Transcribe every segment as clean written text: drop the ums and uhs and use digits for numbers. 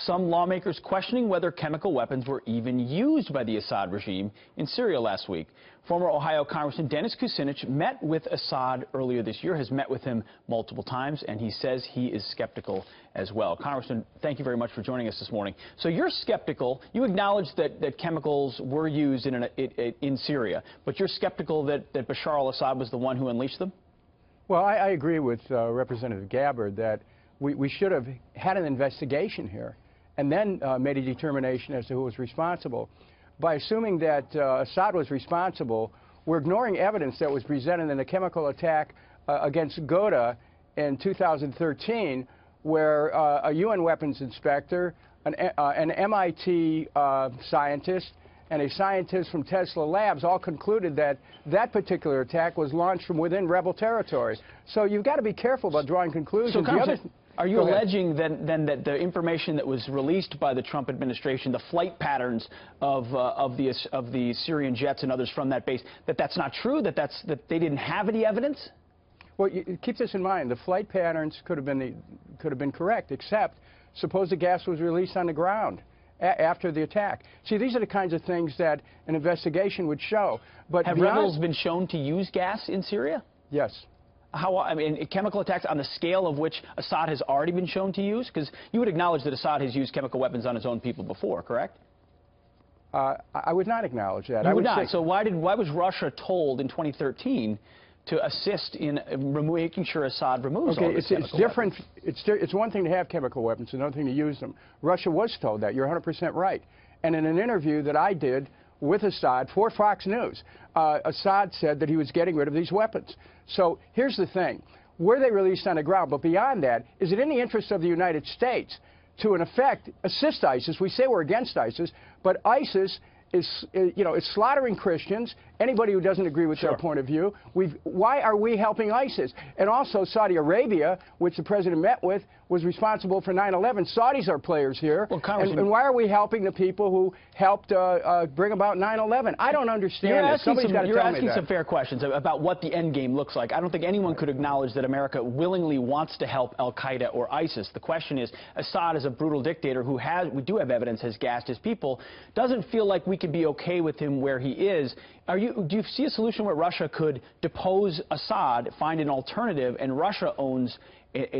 some lawmakers questioning whether chemical weapons were even used by the Assad regime in Syria last week. Former Ohio Congressman Dennis Kucinich met with Assad earlier this year, has met with him multiple times, and he says he is skeptical as well. Congressman, thank you very much for joining us this morning. So you're skeptical. You acknowledge that chemicals were used in Syria, but you're skeptical that Bashar al-Assad was the one who unleashed them? Well, I agree with Representative Gabbard that we should have had an investigation here and then made a determination as to who was responsible. By assuming that Assad was responsible, we're ignoring evidence that was presented in the chemical attack against Ghouta in 2013, where a UN weapons inspector, an MIT scientist, and a scientist from Tesla Labs all concluded that that particular attack was launched from within rebel territory. So you've got to be careful about drawing conclusions. So, are you alleging then that the information that was released by the Trump administration, the flight patterns of the Syrian jets and others from that base, that's not true, that they didn't have any evidence? Well, keep this in mind. The flight patterns could have been correct, except suppose the gas was released on the ground after the attack. See, these are the kinds of things that an investigation would show. But have rebels been shown to use gas in Syria? Yes. I mean, chemical attacks on the scale of which Assad has already been shown to use? Because you would acknowledge that Assad has used chemical weapons on his own people before, correct? I would not acknowledge that. You would not. So why was Russia told in 2013 to assist in making sure Assad removes all these chemical different. weapons? It's one thing to have chemical weapons, another thing to use them. Russia was told that. You're 100% right. And in an interview that I did with Assad for Fox News, Assad said that he was getting rid of these weapons. So here's the thing. Were they released on the ground? But beyond that, is it in the interest of the United States to, in effect, assist ISIS? We say we're against ISIS, but ISIS is slaughtering Christians, anybody who doesn't agree with their point of view. Why are we helping ISIS? And also Saudi Arabia, which the president met with, was responsible for 9/11. Saudis are players here. Well, and why are we helping the people who helped bring about 9/11? I don't understand it. You're asking some fair questions about what the end game looks like. I don't think anyone could acknowledge that America willingly wants to help al-Qaeda or ISIS. The question is, Assad is a brutal dictator who we do have evidence, has gassed his people. Doesn't feel like we could be okay with him where he is. Do you see a solution where Russia could depose Assad, find an alternative, and Russia owns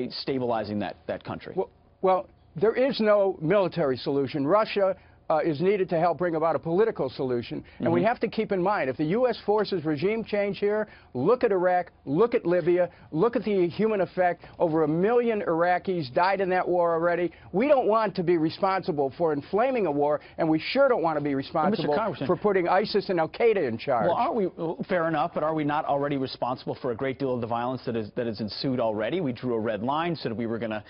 stabilizing that country? Well, there is no military solution. Russia is needed to help bring about a political solution. And we have to keep in mind, if the U.S. forces regime change here, look at Iraq, look at Libya, look at the human effect. Over 1 million Iraqis died in that war already. We don't want to be responsible for inflaming a war, and we sure don't want to be responsible for putting ISIS and al-Qaeda in charge. Well, aren't we, fair enough, but are we not already responsible for a great deal of the violence that has ensued already? We drew a red line, said we were going to,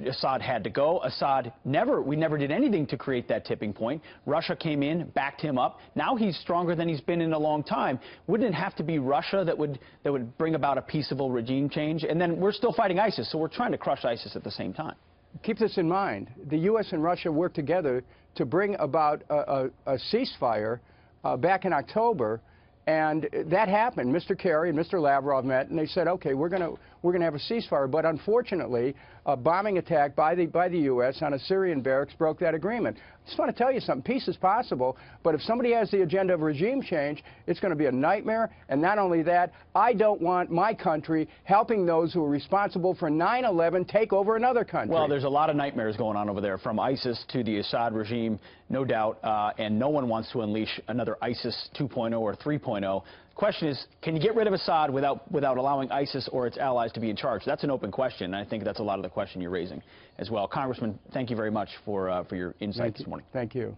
Assad had to go. Assad we never did anything to create that tipping point. Russia came in, backed him up. Now he's stronger than he's been in a long time. Wouldn't it have to be Russia that would bring about a peaceable regime change? And then we're still fighting ISIS, so we're trying to crush ISIS at the same time. Keep this in mind. The U.S. and Russia worked together to bring about a ceasefire back in October, and that happened. Mr. Kerry and Mr. Lavrov met, and they said, okay, we're going to have a ceasefire. But unfortunately, a bombing attack by the U.S. on a Syrian barracks broke that agreement. I just want to tell you something. Peace is possible, but if somebody has the agenda of regime change, it's going to be a nightmare. And not only that, I don't want my country helping those who are responsible for 9/11 take over another country. Well, there's a lot of nightmares going on over there, from ISIS to the Assad regime, no doubt, and no one wants to unleash another ISIS 2.0 or 3.0. The question is, can you get rid of Assad without allowing ISIS or its allies to be in charge? That's an open question, and I think that's a lot of the question you're raising as well. Congressman, thank you very much for your insight this morning. Thank you.